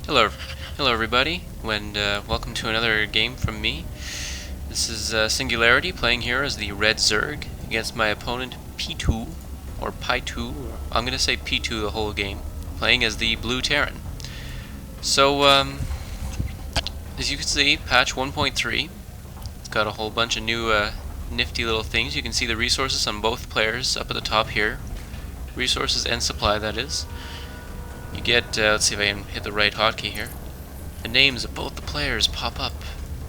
Hello everybody, and welcome to another game from me. This is Singularity, playing here as the Red Zerg against my opponent Pitoo, or Pitoo. I'm gonna say Pitoo the whole game, playing as the Blue Terran. So, as you can see, patch 1.3. It's got a whole bunch of new nifty little things. You can see the resources on both players up at the top here. Resources and supply, that is. You get, let's see if I can hit the right hotkey here. The names of both the players pop up,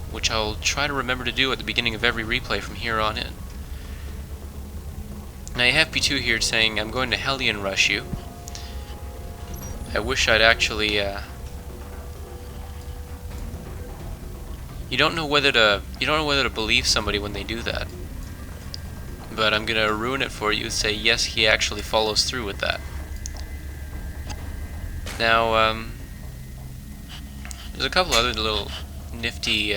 which I'll try to remember to do at the beginning of every replay from here on in. Now you have P2 here saying, I'm going to Hellion rush you. I wish I'd actually, you don't know whether to believe somebody when they do that. But I'm gonna ruin it for you and say, yes, he actually follows through with that. Now, there's a couple other little nifty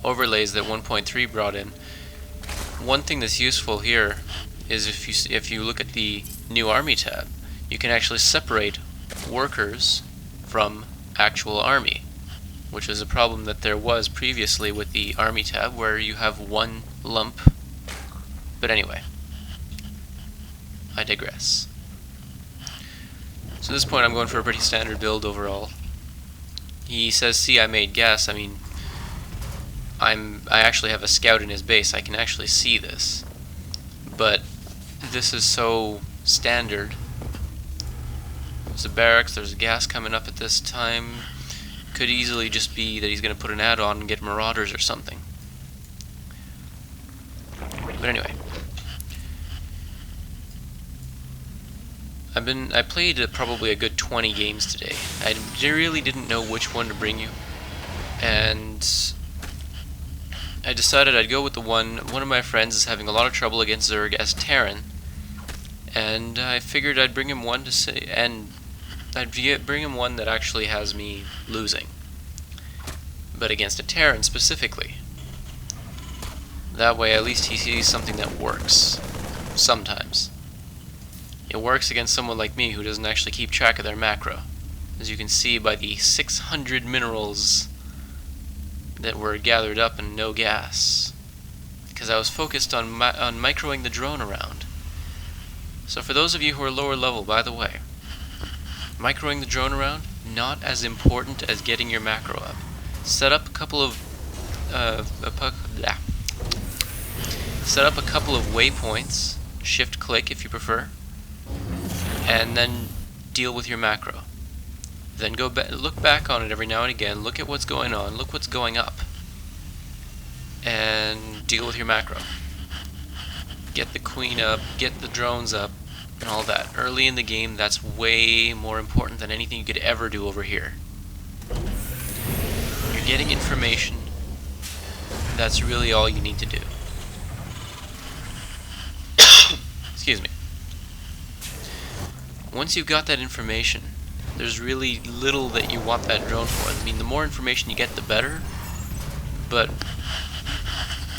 overlays that 1.3 brought in. One thing that's useful here is if you look at the new army tab, you can actually separate workers from actual army, which is a problem that there was previously with the army tab, where you have one lump. But anyway, I digress. So at this point I'm going for a pretty standard build overall. He says, see, I made gas. I mean, I actually have a scout in his base. I can actually see this. But this is so standard. There's a barracks, there's gas coming up at this time. Could easily just be that he's going to put an add-on and get marauders or something. But anyway. I played probably a good 20 games today. I really didn't know which one to bring you, and I decided I'd go with the one of my friends is having a lot of trouble against Zerg as Terran, and I figured I'd bring him one bring him one that actually has me losing, but against a Terran specifically. That way at least he sees something that works, sometimes. It works against someone like me who doesn't actually keep track of their macro, as you can see by the 600 minerals that were gathered up and no gas, because I was focused on microing the drone around. So for those of you who are lower level, by the way, microing the drone around, not as important as getting your macro up. Set up a couple of waypoints, shift click if you prefer, and then deal with your macro. Then look back on it every now and again, look at what's going on, look what's going up, and deal with your macro. Get the queen up, get the drones up, and all that. Early in the game, that's way more important than anything you could ever do over here. You're getting information, that's really all you need to do. Excuse me. Once you've got that information, there's really little that you want that drone for. I mean, the more information you get, the better, but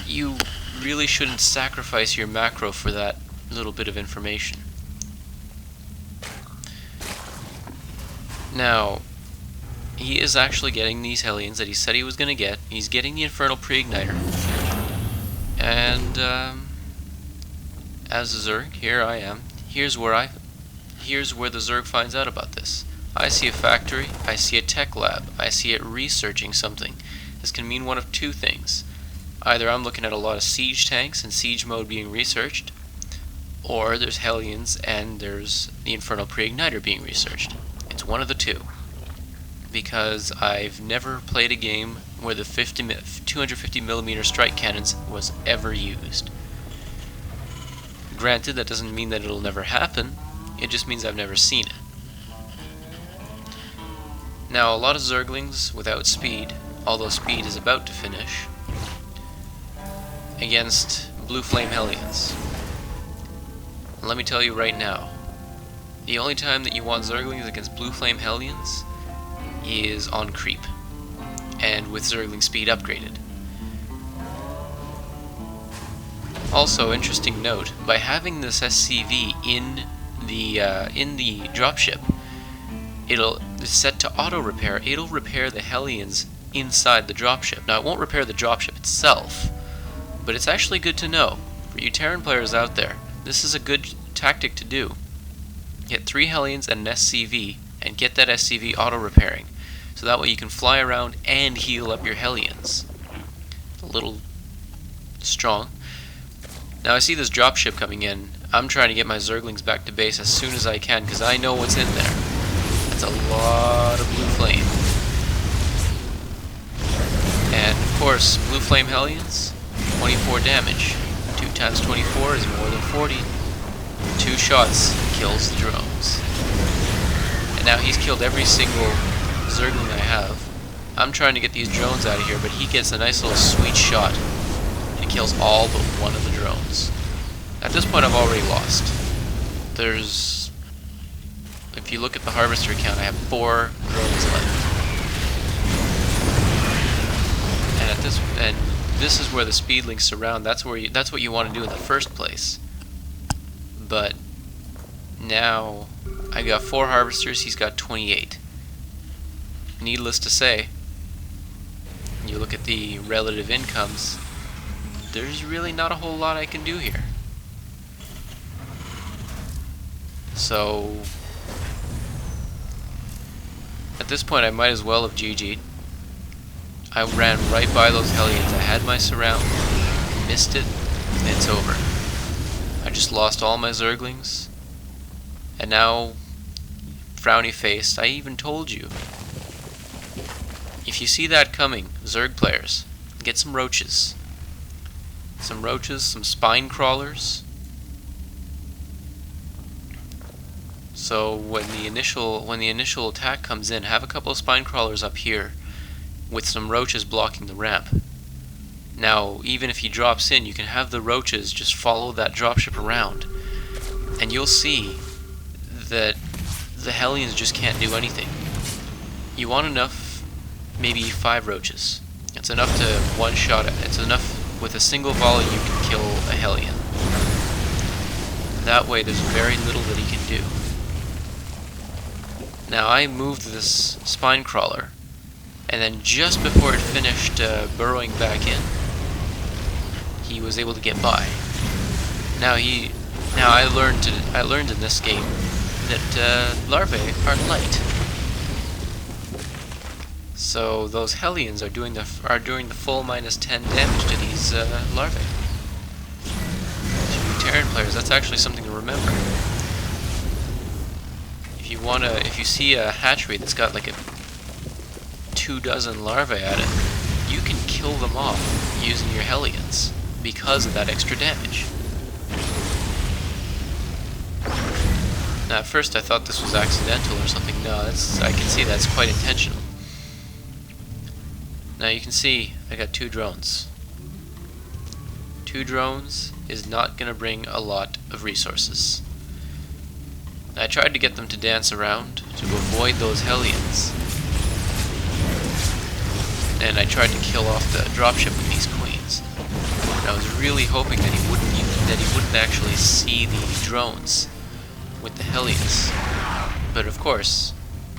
you really shouldn't sacrifice your macro for that little bit of information. Now, he is actually getting these Hellions that he said he was going to get. He's getting the Infernal Pre-Igniter. And, as a Zerg, here I am. Here's where the Zerg finds out about this. I see a factory, I see a tech lab, I see it researching something. This can mean one of two things. Either I'm looking at a lot of siege tanks and siege mode being researched, or there's Hellions and there's the Infernal Pre-Igniter being researched. It's one of the two. Because I've never played a game where the 250mm strike cannons was ever used. Granted, that doesn't mean that it'll never happen. It just means I've never seen it. Now, a lot of Zerglings without speed, although speed is about to finish, against Blue Flame Hellions. And let me tell you right now, the only time that you want Zerglings against Blue Flame Hellions is on creep, and with Zergling speed upgraded. Also, interesting note, by having this SCV in the dropship, it's set to auto repair. It'll repair the Hellions inside the dropship. Now, it won't repair the dropship itself, but it's actually good to know. For you Terran players out there, this is a good tactic to do. Get 3 Hellions and an SCV, and get that SCV auto-repairing. So that way you can fly around and heal up your Hellions. A little strong. Now I see this dropship coming in. I'm trying to get my Zerglings back to base as soon as I can, because I know what's in there. That's a lot of blue flame. And of course, blue flame Hellions, 24 damage. 2 times 24 is more than 40. 2 shots kills the drones. And now he's killed every single Zergling I have. I'm trying to get these drones out of here, but he gets a nice little sweet shot. And kills all but one of the drones. At this point I've already lost. If you look at the harvester count, I have 4 drones left. And this is where the speedlings surround. That's what you want to do in the first place. But now I got 4 harvesters, he's got 28. Needless to say, you look at the relative incomes, there's really not a whole lot I can do here. So at this point I might as well have GG'd. I ran right by those Hellions. I had my surround, missed it, and it's over. I just lost all my Zerglings, and now, frowny faced, I even told you. If you see that coming, Zerg players, get some roaches. Some roaches, some spine crawlers. So when the initial attack comes in, have a couple of spine crawlers up here with some roaches blocking the ramp. Now, even if he drops in, you can have the roaches just follow that dropship around, and you'll see that the Hellions just can't do anything. You want enough, maybe 5 roaches. It's enough to one-shot it. It's enough with a single volley you can kill a Hellion. That way there's very little that he can do. Now I moved this spine crawler, and then just before it finished burrowing back in, he was able to get by. Now I learned in this game that larvae are light. So those Hellions are doing the full -10 damage to these larvae. To you Terran players, that's actually something to remember. If you see a hatchery that's got like 24 larvae at it, you can kill them off using your Hellions because of that extra damage. Now at first I thought this was accidental or something. No, I can see that's quite intentional. Now you can see I got 2 drones. 2 drones is not going to bring a lot of resources. I tried to get them to dance around to avoid those Hellions, and I tried to kill off the dropship with these queens. And I was really hoping that he wouldn't actually see the drones with the Hellions. But of course,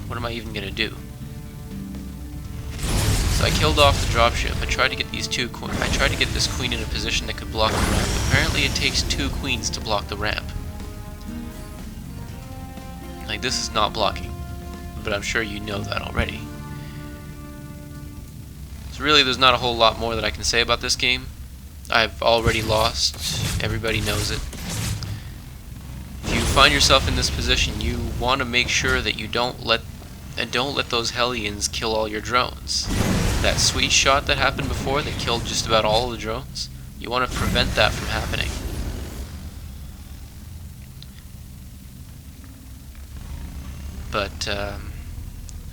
what am I even gonna do? So I killed off the dropship. I tried to get this queen in a position that could block the ramp. Apparently it takes 2 queens to block the ramp. Like, this is not blocking, but I'm sure you know that already. So really there's not a whole lot more that I can say about this game. I've already lost. Everybody knows it. If you find yourself in this position, you want to make sure that you don't let those Hellions kill all your drones. That sweet shot that happened before that killed just about all of the drones, you want to prevent that from happening. But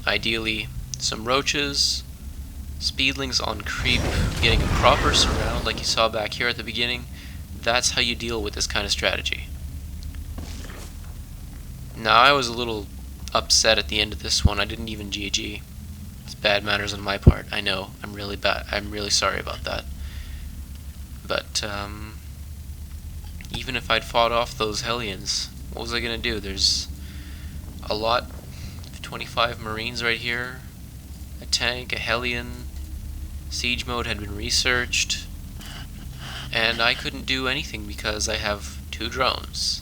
ideally, some roaches, speedlings on creep, getting a proper surround like you saw back here at the beginning. That's how you deal with this kind of strategy. Now I was a little upset at the end of this one. I didn't even GG. It's bad manners on my part. I know. I'm really bad. I'm really sorry about that. But even if I'd fought off those Hellions, what was I gonna do? There's a lot 25 Marines right here, a tank, a Hellion, siege mode had been researched, and I couldn't do anything because I have 2 drones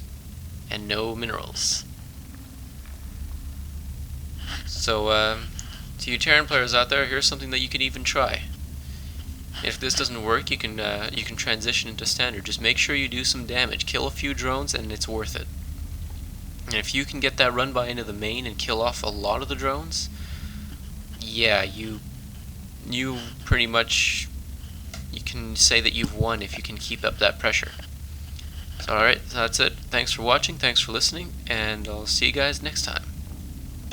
and no minerals. So, to you Terran players out there, here's something that you could even try. If this doesn't work, you can transition into standard. Just make sure you do some damage, kill a few drones, and it's worth it. And if you can get that run by into the main and kill off a lot of the drones, yeah, you pretty much, you can say that you've won if you can keep up that pressure. So alright, so that's it. Thanks for watching, thanks for listening, and I'll see you guys next time.